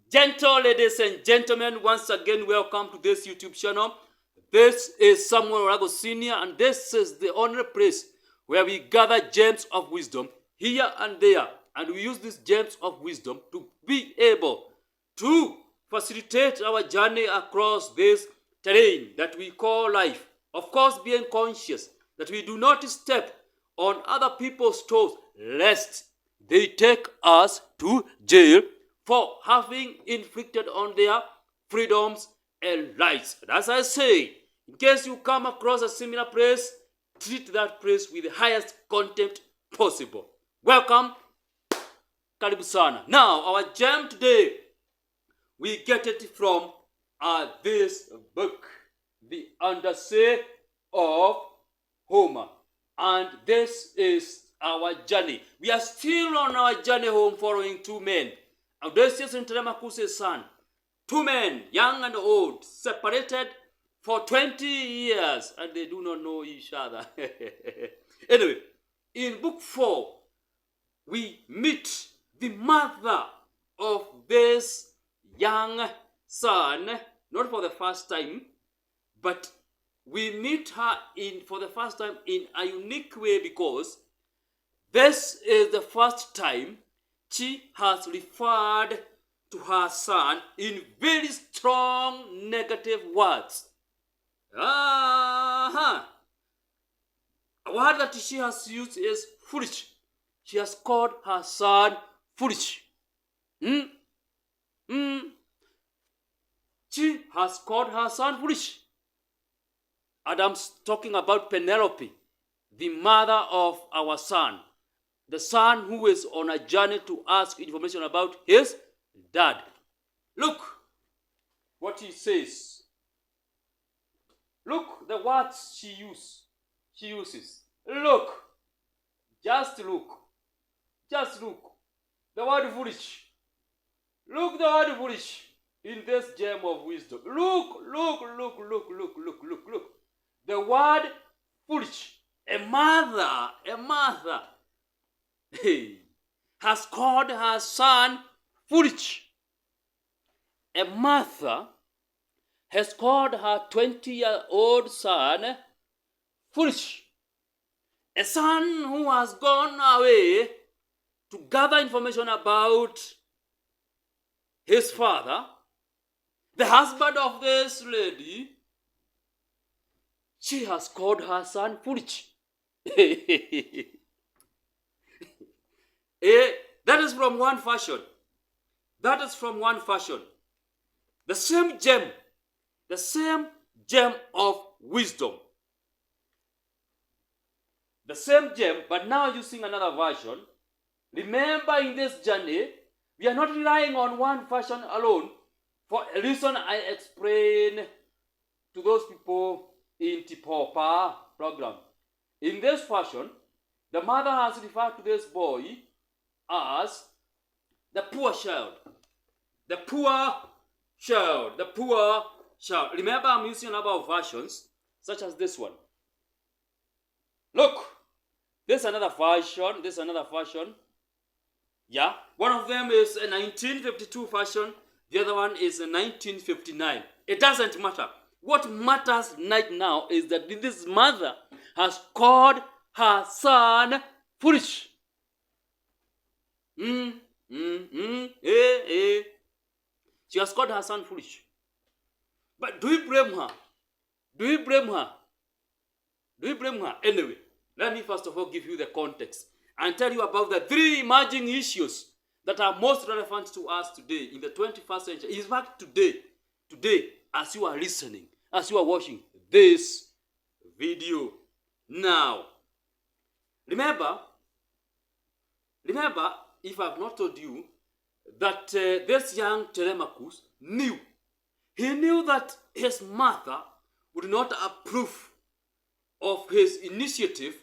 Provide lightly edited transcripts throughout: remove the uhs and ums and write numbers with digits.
Gentle ladies and gentlemen, once again, welcome to this YouTube channel. This is Samuel Rago Sr., and this is the only place where we gather gems of wisdom here and there. And we use these gems of wisdom to be able to facilitate our journey across this terrain that we call life. Of course, being conscious that we do not step on other people's toes lest they take us to jail for having inflicted on their freedoms and rights. And as I say, in case you come across a similar place, treat that place with the highest contempt possible. Welcome, karibu sana. Now, our gem today, we get it from this book, The Odyssey of Homer. And this is our journey. We are still on our journey home following two men. Odysseus and Telemachus' son. Two men, young and old, separated for 20 years, and they do not know each other. Anyway, in book 4, we meet the mother of this young son, not for the first time, but we meet her for the first time in a unique way because this is the first time she has referred to her son in very strong negative words. A word that she has used is foolish. She has called her son foolish. She has called her son foolish. And I'm talking about Penelope, the mother of our son. The son who is on a journey to ask information about his dad. Look what he says. Look the words she uses. Look. Just look. Just look. The word foolish. Look the word foolish in this gem of wisdom. Look. The word foolish. A mother has called her son foolish. A mother has called her 20-year-old son foolish. A son who has gone away to gather information about his father, the husband of this lady, she has called her son foolish. That is from one fashion. That is from one fashion. The same gem of wisdom. The same gem, but now using another version. Remember, in this journey, we are not relying on one fashion alone for a reason I explain to those people in Tipopa program. In this fashion, the mother has referred to this boy as the poor child. The poor child. The poor child. Remember, I'm using a number of versions, such as this one. Look, this is another version. Yeah, one of them is a 1952 version. The other one is a 1959. It doesn't matter. What matters right now is that this mother has called her son foolish. She has called her son foolish. But do we blame her? Anyway, let me first of all give you the context and tell you about the 3 emerging issues that are most relevant to us today in the 21st century. In fact, today, as you are listening, as you are watching this video. Now, remember, if I've not told you, that this young Telemachus knew. He knew that his mother would not approve of his initiative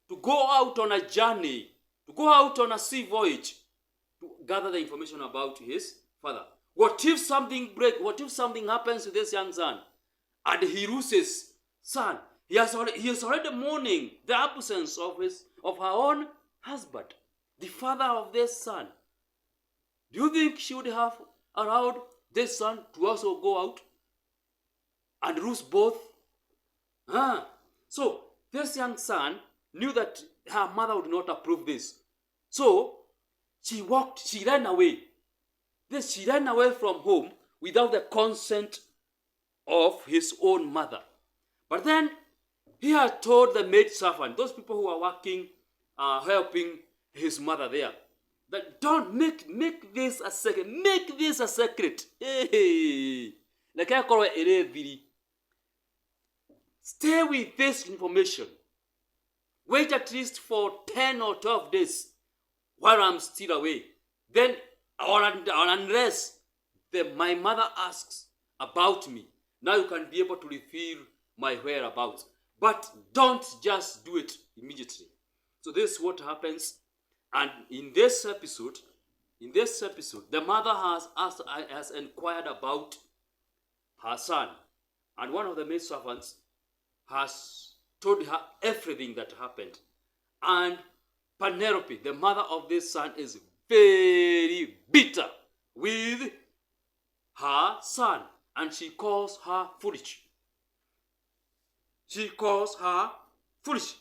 to go out on a journey, to go out on a sea voyage, to gather the information about his father. What if something breaks? What if something happens to this young son and he loses son? He is already mourning the absence of her own husband, the father of this son. Do you think she would have allowed this son to also go out and lose both. So this young son knew that her mother would not approve this. So she ran away. She ran away from home without the consent of his own mother. But then he had told the maid servant, those people who are working, helping his mother there, that don't make this a secret. Make this a secret. Hey, like I call it, stay with this information. Wait at least for 10 or 12 days while I'm still away. Then, or unless my mother asks about me, now you can be able to reveal my whereabouts. But don't just do it immediately. So this is what happens. And in this episode, the mother has inquired about her son. And one of the maid servants has told her everything that happened. And Penelope, the mother of this son, is very bitter with her son. And she calls her foolish. She calls her foolish.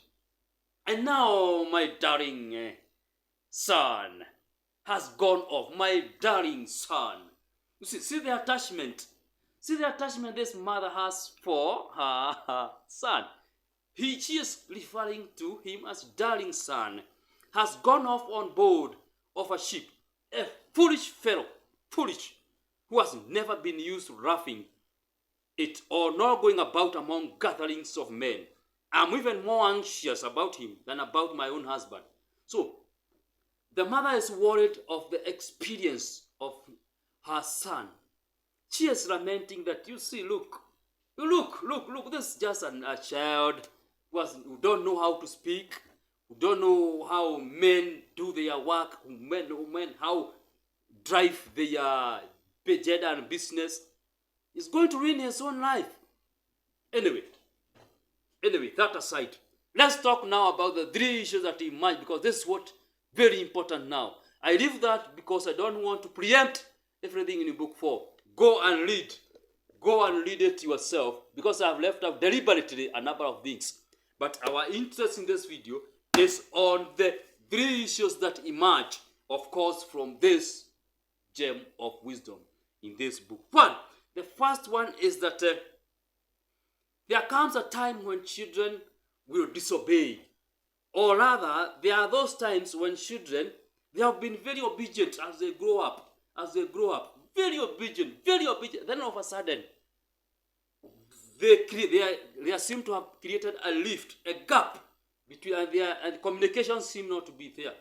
And now my darling son has gone off. My darling son. You see the attachment. See the attachment this mother has for her son. She is referring to him as darling son. Has gone off on board of a ship. A foolish fellow. Foolish. Who has never been used to roughing it or not going about among gatherings of men. I'm even more anxious about him than about my own husband. So, the mother is worried of the experience of her son. She is lamenting that, you see, look, this is just a child who don't know how to speak, who don't know how men do their work, how drive their agenda and business. Is going to ruin his own life. Anyway, that aside, let's talk now about the 3 issues that emerge, because this is what very important now. I leave that because I don't want to preempt everything in book 4. Go and read it yourself, because I've left out deliberately a number of things. But our interest in this video is on the 3 issues that emerge, of course, from this gem of wisdom in this book. The first one is that there comes a time when children will disobey. Or rather, there are those times when children, they have been very obedient as they grow up. Very obedient. Then all of a sudden, they seem to have created a rift, a gap between, and communication seems not to be there.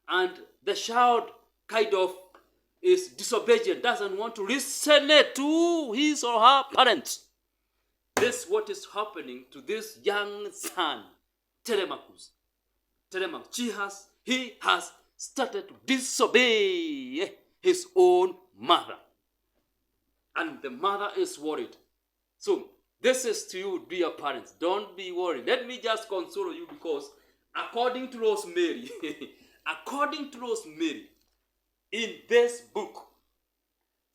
And the child kind of is disobedient, doesn't want to listen to his or her parents. This is what is happening to this young son, Telemachus. He has started to disobey his own mother. And the mother is worried. So, this is to you, dear parents. Don't be worried. Let me just console you, because according to Rosemary, in this book,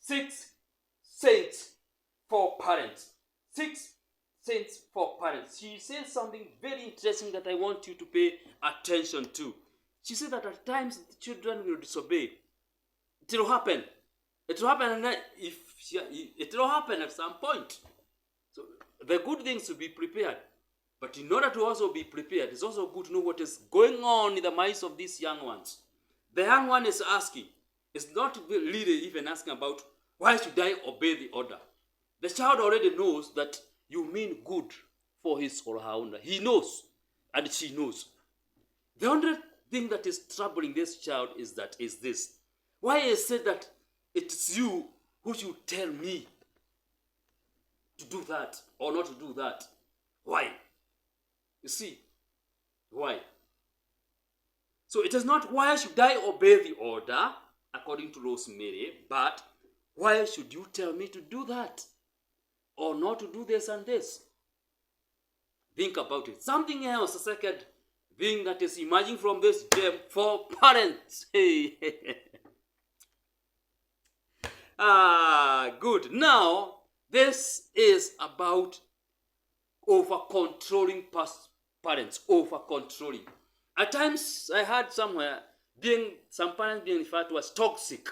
6 saints for parents. 6 saints for parents. She says something very interesting that I want you to pay attention to. She said that at times the children will disobey. It will happen. It will happen, and it will happen at some point. So the good things to be prepared. But in order to also be prepared, it's also good to know what is going on in the minds of these young ones. The young one is asking. It's not really even asking about, why should I obey the order? The child already knows that you mean good for his or her owner. He knows, and she knows. The only thing that is troubling this child is this. Why is it that it's you who should tell me to do that or not to do that? Why? You see, why? So it is not why should I obey the order, according to Rosemary, but why should you tell me to do that or not to do this and this? Think about it. Something else, a second thing that is emerging from this gem for parents. Hey. Good. Now, this is about over-controlling parents, over-controlling. At times, I heard somewhere some parents being referred to as toxic.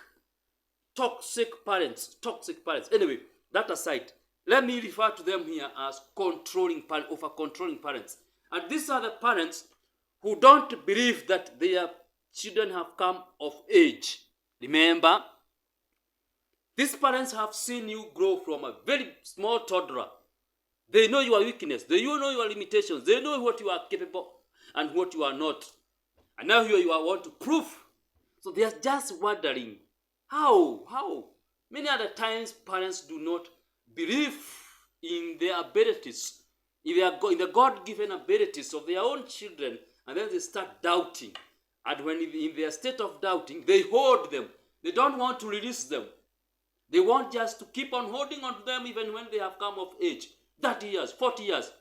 Toxic parents. Anyway, that aside, let me refer to them here as controlling parents, over-controlling parents. And these are the parents who don't believe that their children have come of age. Remember, these parents have seen you grow from a very small toddler. They know your weakness. They know your limitations. They know what you are capable and what you are not. And now here you are want to prove. So they are just wondering, how? Many other times parents do not believe in their abilities, in the God-given abilities of their own children, and then they start doubting. And when in their state of doubting, they hold them. They don't want to release them. They want just to keep on holding on to them even when they have come of age. 30 years, 40 years.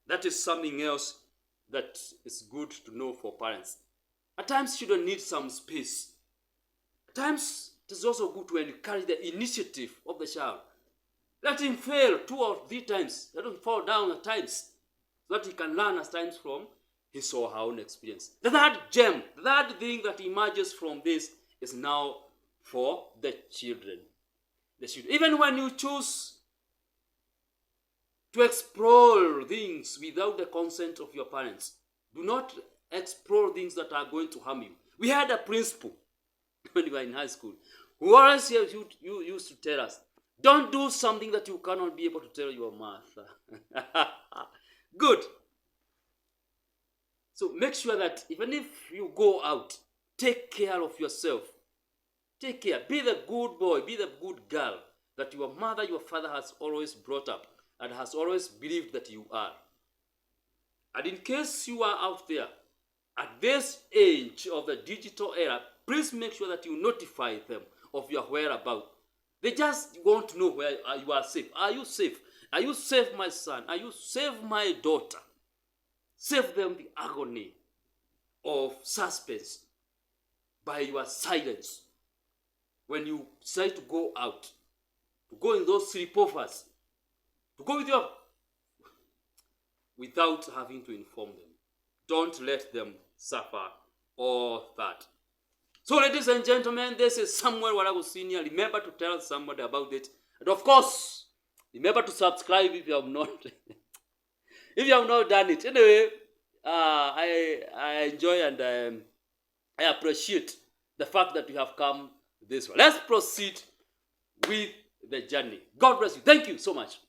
That is something else that is good to know for parents. At times, children need some space. At times, it is also good to encourage the initiative of the child. Let him fail 2 or 3 times. Let him fall down at times, so that he can learn at times from his or her own experience. The third gem, the third thing that emerges from this is now for the children. Even when you choose to explore things without the consent of your parents, do not explore things that are going to harm you. We had a principal when we were in high school who always used to tell us, don't do something that you cannot be able to tell your mother. Good. So make sure that even if you go out, take care of yourself. Take care. Be the good boy, be the good girl that your mother, your father has always brought up and has always believed that you are. And in case you are out there, at this age of the digital era, please make sure that you notify them of your whereabouts. They just want to know where you are safe. Are you safe? Are you safe, my son? Are you safe, my daughter? Save them the agony of suspense by your silence. When you decide to go out, to go in those sleepovers, to go with without having to inform them. Don't let them suffer all that. So, ladies and gentlemen, this is Samuel Warago Senior. Remember to tell somebody about it. And of course, remember to subscribe if you have not if you have not done it. Anyway, I enjoy and I appreciate the fact that you have come this way. Let's proceed with the journey. God bless you. Thank you so much.